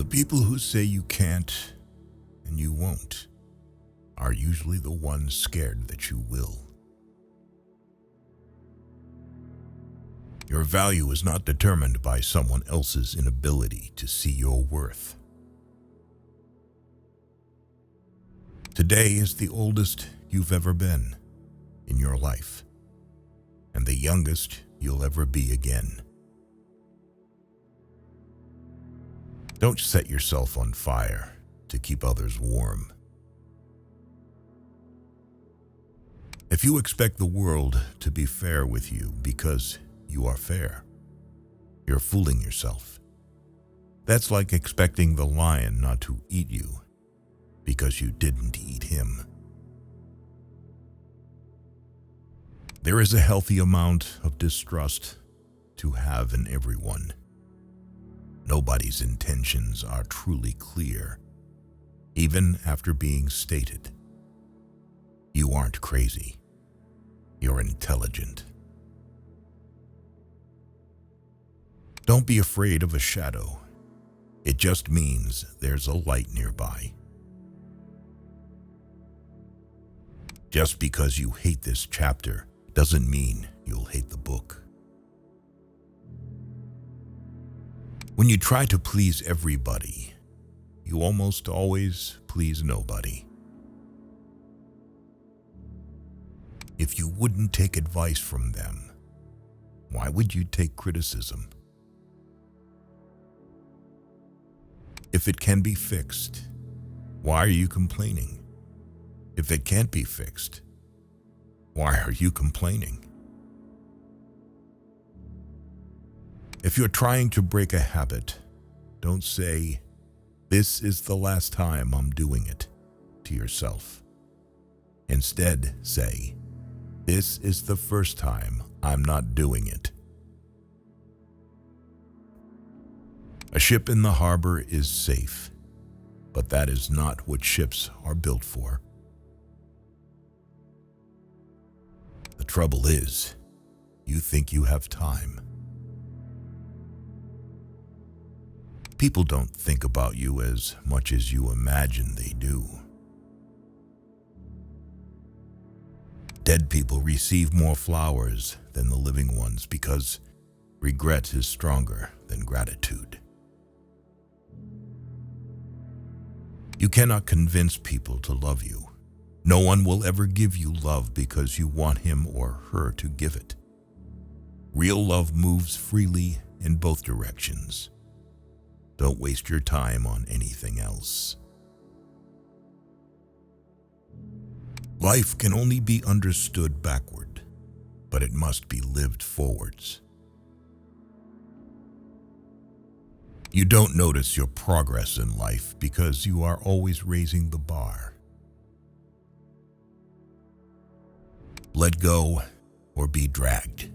The people who say you can't and you won't are usually the ones scared that you will. Your value is not determined by someone else's inability to see your worth. Today is the oldest you've ever been in your life, and the youngest you'll ever be again. Don't set yourself on fire to keep others warm. If you expect the world to be fair with you because you are fair, you're fooling yourself. That's like expecting the lion not to eat you because you didn't eat him. There is a healthy amount of distrust to have in everyone. Nobody's intentions are truly clear, even after being stated. You aren't crazy. You're intelligent. Don't be afraid of a shadow. It just means there's a light nearby. Just because you hate this chapter doesn't mean you'll hate the book. When you try to please everybody, you almost always please nobody. If you wouldn't take advice from them, why would you take criticism? If it can be fixed, why are you complaining? If it can't be fixed, why are you complaining? If you're trying to break a habit, don't say, "This is the last time I'm doing it," to yourself. Instead, say, "This is the first time I'm not doing it." A ship in the harbor is safe, but that is not what ships are built for. The trouble is, you think you have time. People don't think about you as much as you imagine they do. Dead people receive more flowers than the living ones because regret is stronger than gratitude. You cannot convince people to love you. No one will ever give you love because you want him or her to give it. Real love moves freely in both directions. Don't waste your time on anything else. Life can only be understood backward, but it must be lived forwards. You don't notice your progress in life because you are always raising the bar. Let go or be dragged.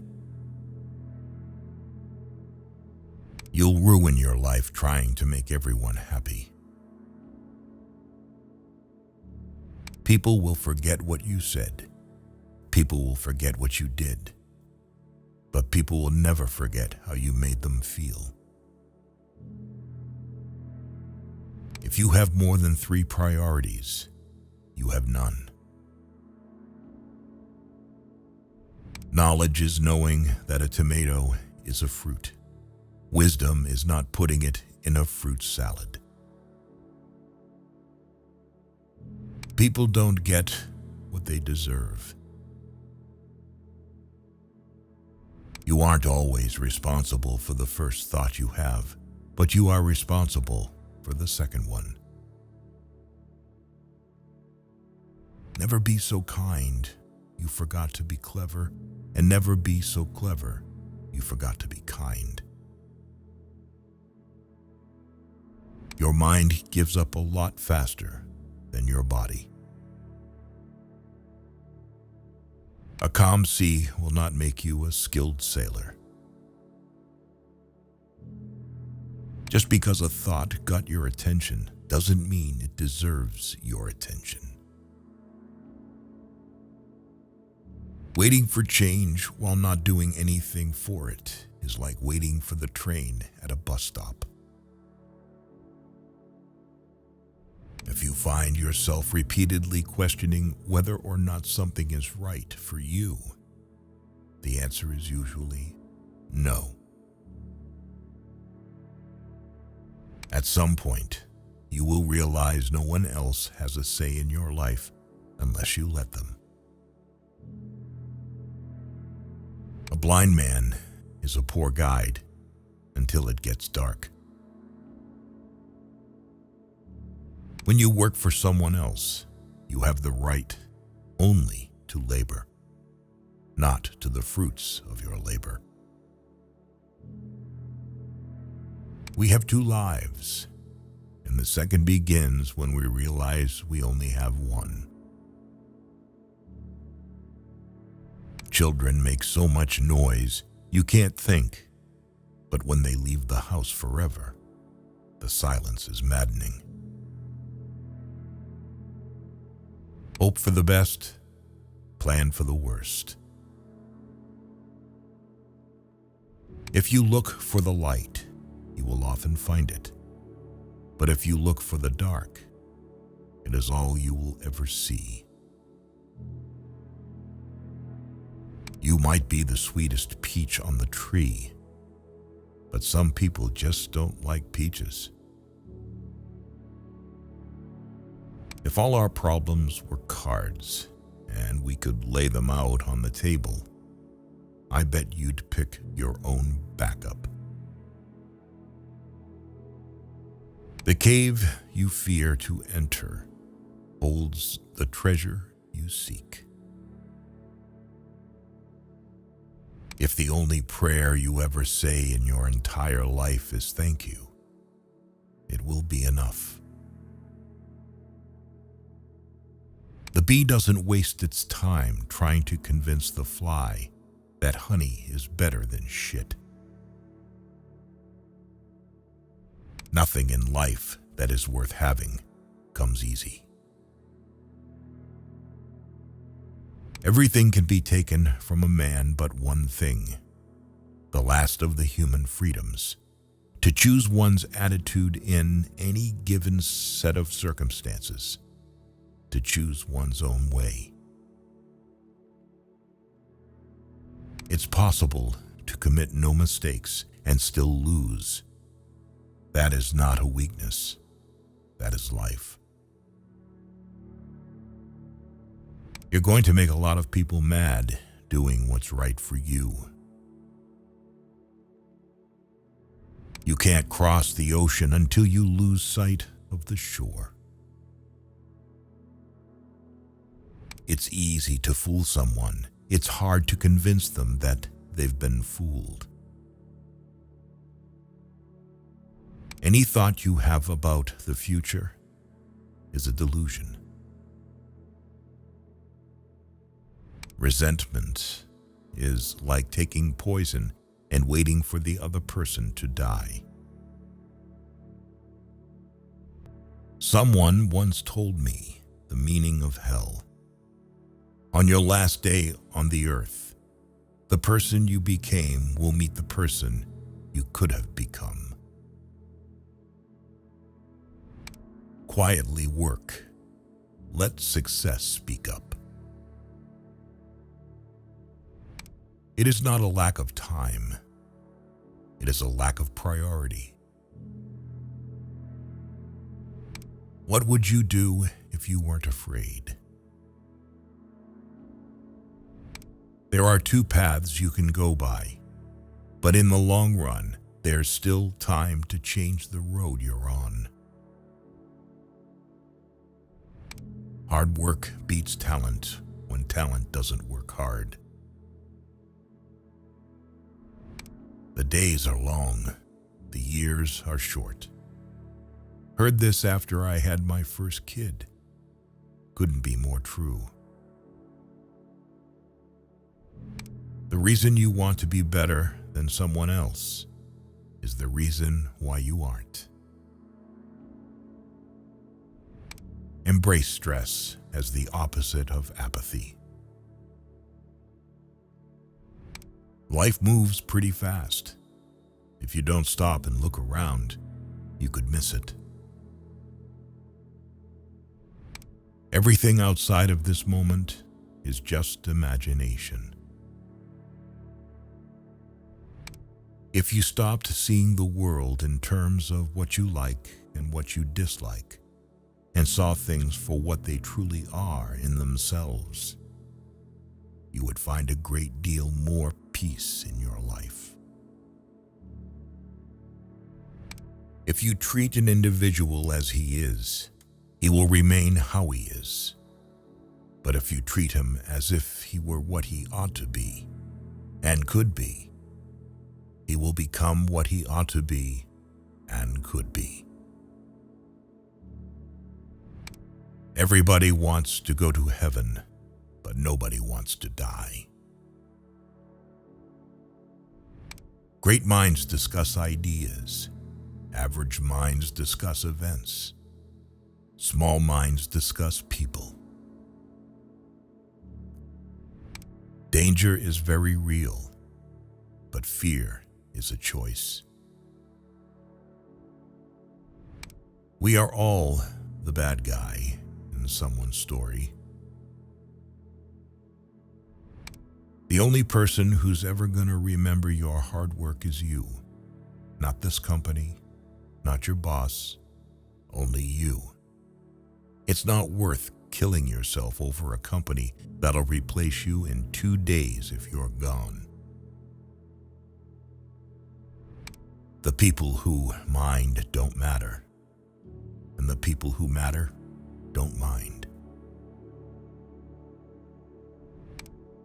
You'll ruin your life trying to make everyone happy. People will forget what you said. People will forget what you did. But people will never forget how you made them feel. If you have more than 3 priorities, you have none. Knowledge is knowing that a tomato is a fruit. Wisdom is not putting it in a fruit salad. People don't get what they deserve. You aren't always responsible for the first thought you have, but you are responsible for the second one. Never be so kind you forgot to be clever, and never be so clever you forgot to be kind. Your mind gives up a lot faster than your body. A calm sea will not make you a skilled sailor. Just because a thought got your attention doesn't mean it deserves your attention. Waiting for change while not doing anything for it is like waiting for the train at a bus stop. If you find yourself repeatedly questioning whether or not something is right for you, the answer is usually no. At some point, you will realize no one else has a say in your life unless you let them. A blind man is a poor guide until it gets dark. When you work for someone else, you have the right only to labor, not to the fruits of your labor. We have two lives, and the second begins when we realize we only have one. Children make so much noise you can't think, but when they leave the house forever, the silence is maddening. Hope for the best, plan for the worst. If you look for the light, you will often find it. But if you look for the dark, it is all you will ever see. You might be the sweetest peach on the tree, but some people just don't like peaches. If all our problems were cards and we could lay them out on the table, I bet you'd pick your own backup. The cave you fear to enter holds the treasure you seek. If the only prayer you ever say in your entire life is thank you, it will be enough. The bee doesn't waste its time trying to convince the fly that honey is better than shit. Nothing in life that is worth having comes easy. Everything can be taken from a man but one thing, the last of the human freedoms, to choose one's attitude in any given set of circumstances, to choose one's own way. It's possible to commit no mistakes and still lose. That is not a weakness. That is life. You're going to make a lot of people mad doing what's right for you. You can't cross the ocean until you lose sight of the shore. It's easy to fool someone. It's hard to convince them that they've been fooled. Any thought you have about the future is a delusion. Resentment is like taking poison and waiting for the other person to die. Someone once told me the meaning of hell. On your last day on the earth, the person you became will meet the person you could have become. Quietly work. Let success speak up. It is not a lack of time. It is a lack of priority. What would you do if you weren't afraid? There are two paths you can go by, but in the long run, there's still time to change the road you're on. Hard work beats talent when talent doesn't work hard. The days are long, the years are short. Heard this after I had my first kid. Couldn't be more true. The reason you want to be better than someone else is the reason why you aren't. Embrace stress as the opposite of apathy. Life moves pretty fast. If you don't stop and look around, you could miss it. Everything outside of this moment is just imagination. If you stopped seeing the world in terms of what you like and what you dislike, and saw things for what they truly are in themselves, you would find a great deal more peace in your life. If you treat an individual as he is, he will remain how he is. But if you treat him as if he were what he ought to be and could be, he will become what he ought to be and could be. Everybody wants to go to heaven, but nobody wants to die. Great minds discuss ideas. Average minds discuss events. Small minds discuss people. Danger is very real, but fear is a choice. We are all the bad guy in someone's story. The only person who's ever going to remember your hard work is you. Not this company, not your boss, only you. It's not worth killing yourself over a company that'll replace you in 2 days if you're gone. The people who mind don't matter, and the people who matter don't mind.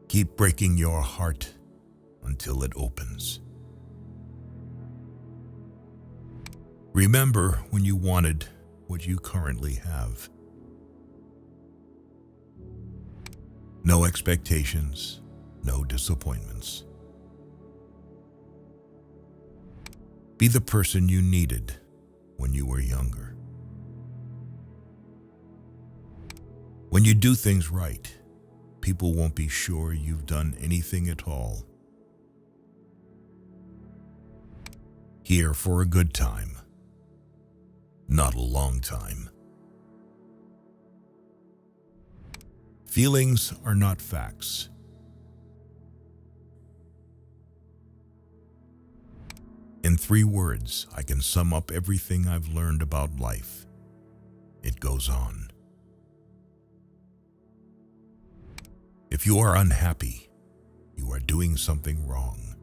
Keep breaking your heart until it opens. Remember when you wanted what you currently have. No expectations, no disappointments. Be the person you needed when you were younger. When you do things right, people won't be sure you've done anything at all. Here for a good time, not a long time. Feelings are not facts. In 3 words, I can sum up everything I've learned about life. It goes on. If you are unhappy, you are doing something wrong.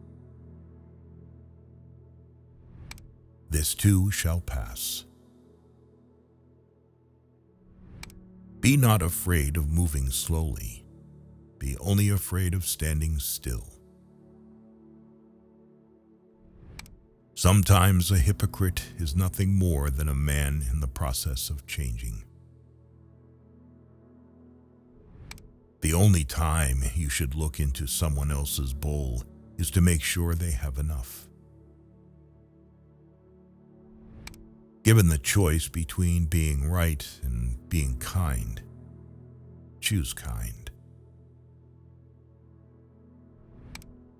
This too shall pass. Be not afraid of moving slowly. Be only afraid of standing still. Sometimes a hypocrite is nothing more than a man in the process of changing. The only time you should look into someone else's bowl is to make sure they have enough. Given the choice between being right and being kind, choose kind.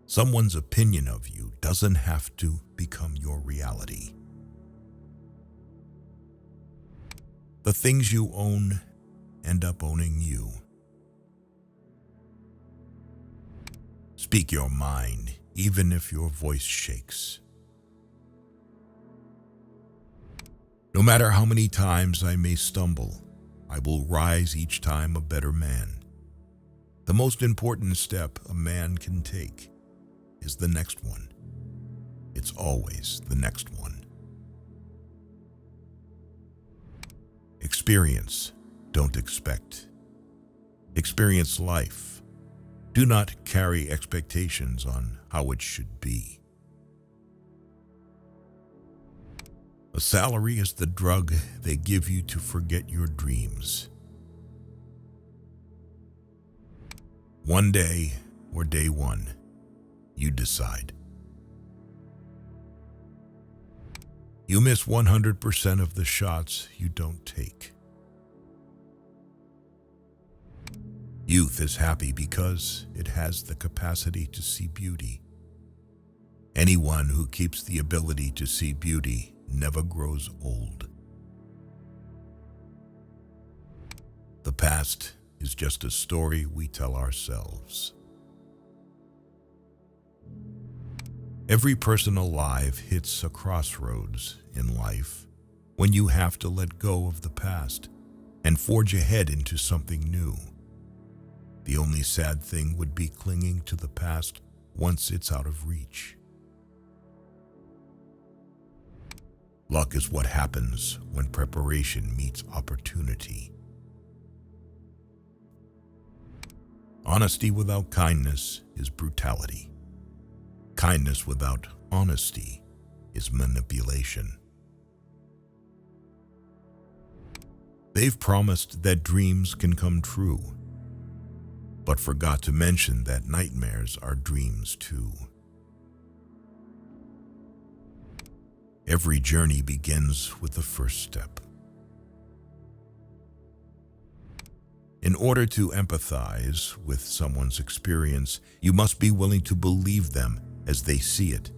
Someone's opinion of you doesn't have to become your reality. The things you own end up owning you. Speak your mind, even if your voice shakes. No matter how many times I may stumble, I will rise each time a better man. The most important step a man can take is the next one. It's always the next one. Experience, don't expect. Experience life. Do not carry expectations on how it should be. A salary is the drug they give you to forget your dreams. One day or day one, you decide. You miss 100% of the shots you don't take. Youth is happy because it has the capacity to see beauty. Anyone who keeps the ability to see beauty never grows old. The past is just a story we tell ourselves. Every person alive hits a crossroads in life when you have to let go of the past and forge ahead into something new. The only sad thing would be clinging to the past once it's out of reach. Luck is what happens when preparation meets opportunity. Honesty without kindness is brutality. Kindness without honesty is manipulation. They've promised that dreams can come true, but forgot to mention that nightmares are dreams too. Every journey begins with the first step. In order to empathize with someone's experience, you must be willing to believe them as they see it,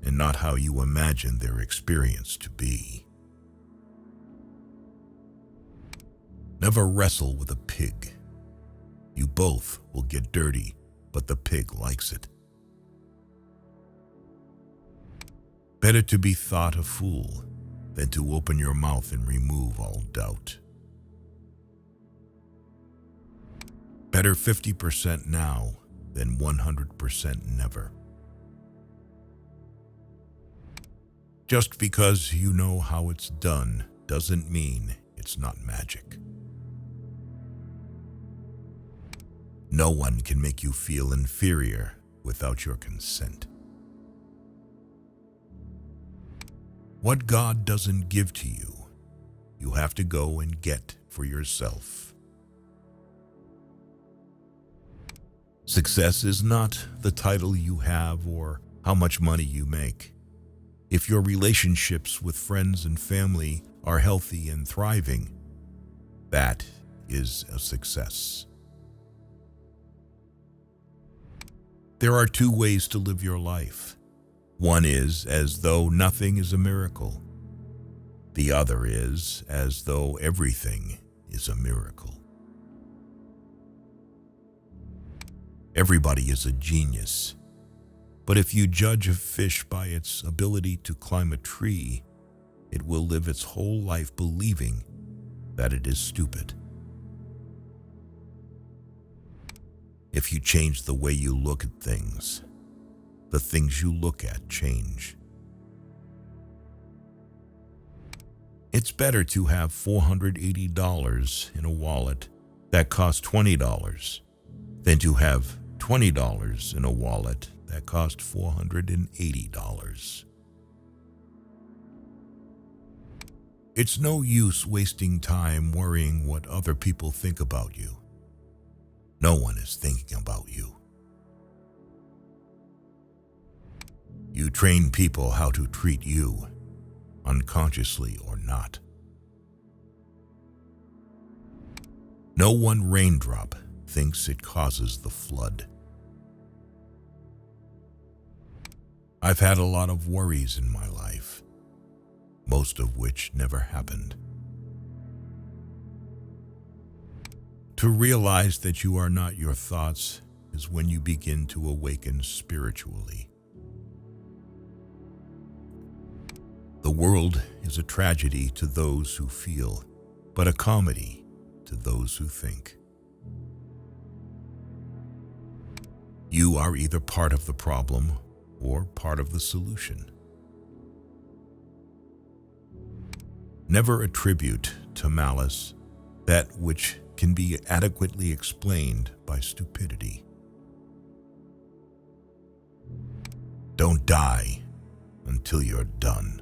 and not how you imagine their experience to be. Never wrestle with a pig. You both will get dirty, but the pig likes it. Better to be thought a fool than to open your mouth and remove all doubt. Better 50% now than 100% never. Just because you know how it's done doesn't mean it's not magic. No one can make you feel inferior without your consent. What God doesn't give to you, you have to go and get for yourself. Success is not the title you have or how much money you make. If your relationships with friends and family are healthy and thriving, that is a success. There are two ways to live your life. One is as though nothing is a miracle. The other is as though everything is a miracle. Everybody is a genius, but if you judge a fish by its ability to climb a tree, it will live its whole life believing that it is stupid. If you change the way you look at things, the things you look at change. It's better to have $480 in a wallet that costs $20 than to have $20 in a wallet that costs $480. It's no use wasting time worrying what other people think about you. No one is thinking about you. You train people how to treat you, unconsciously or not. No one raindrop thinks it causes the flood. I've had a lot of worries in my life, most of which never happened. To realize that you are not your thoughts is when you begin to awaken spiritually. The world is a tragedy to those who feel, but a comedy to those who think. You are either part of the problem or part of the solution. Never attribute to malice that which can be adequately explained by stupidity. Don't die until you're done.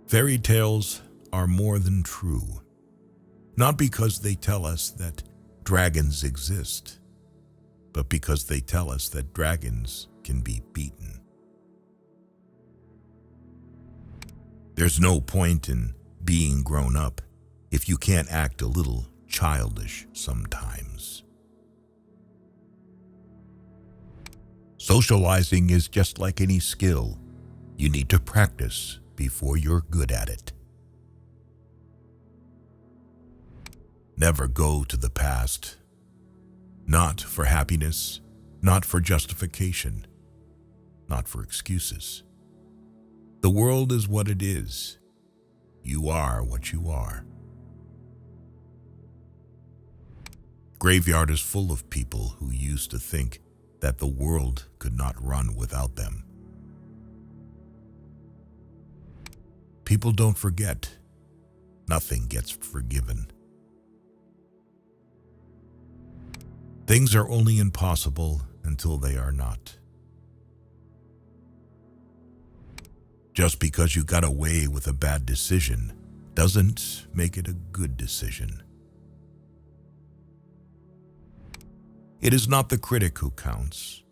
Fairy tales are more than true, not because they tell us that dragons exist, but because they tell us that dragons can be beaten. There's no point in being grown up if you can't act a little childish sometimes. Socializing is just like any skill. You need to practice before you're good at it. Never go to the past. Not for happiness, not for justification, not for excuses. The world is what it is. You are what you are. Graveyard is full of people who used to think that the world could not run without them. People don't forget. Nothing gets forgiven. Things are only impossible until they are not. Just because you got away with a bad decision doesn't make it a good decision. It is not the critic who counts,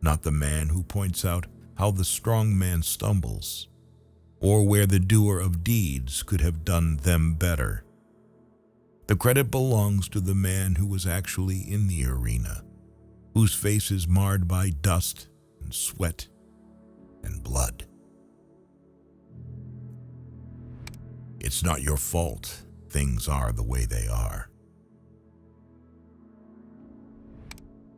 not the man who points out how the strong man stumbles, or where the doer of deeds could have done them better. The credit belongs to the man who was actually in the arena, whose face is marred by dust and sweat and blood. It's not your fault things are the way they are.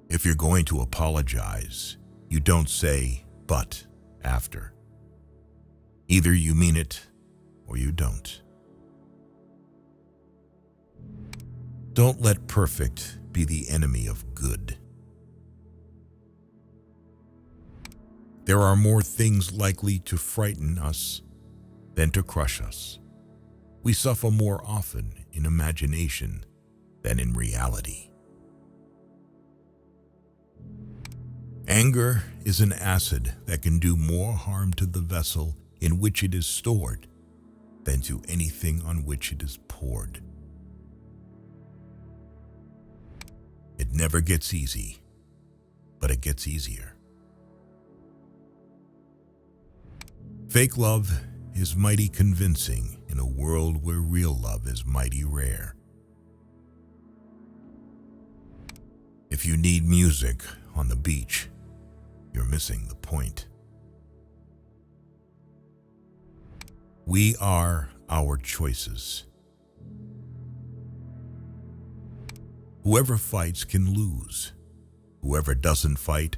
If you're going to apologize, you don't say "but" after. Either you mean it or you don't. Don't let perfect be the enemy of good. There are more things likely to frighten us than to crush us. We suffer more often in imagination than in reality. Anger is an acid that can do more harm to the vessel in which it is stored than to anything on which it is poured. It never gets easy, but it gets easier. Fake love is mighty convincing in a world where real love is mighty rare. If you need music on the beach, you're missing the point. We are our choices. Whoever fights can lose. Whoever doesn't fight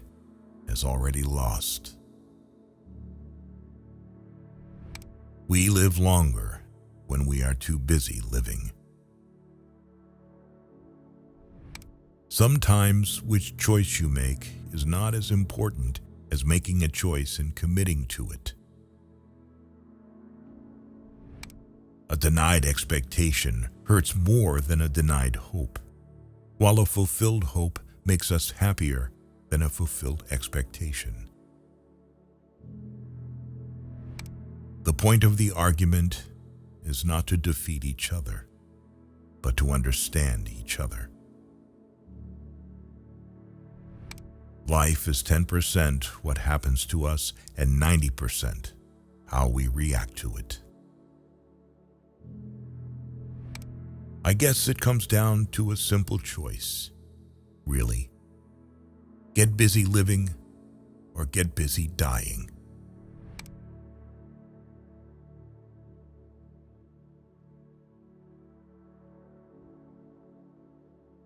has already lost. We live longer when we are too busy living. Sometimes which choice you make is not as important as making a choice and committing to it. A denied expectation hurts more than a denied hope, while a fulfilled hope makes us happier than a fulfilled expectation. The point of the argument is not to defeat each other, but to understand each other. Life is 10% what happens to us and 90% how we react to it. I guess it comes down to a simple choice, really. Get busy living or get busy dying.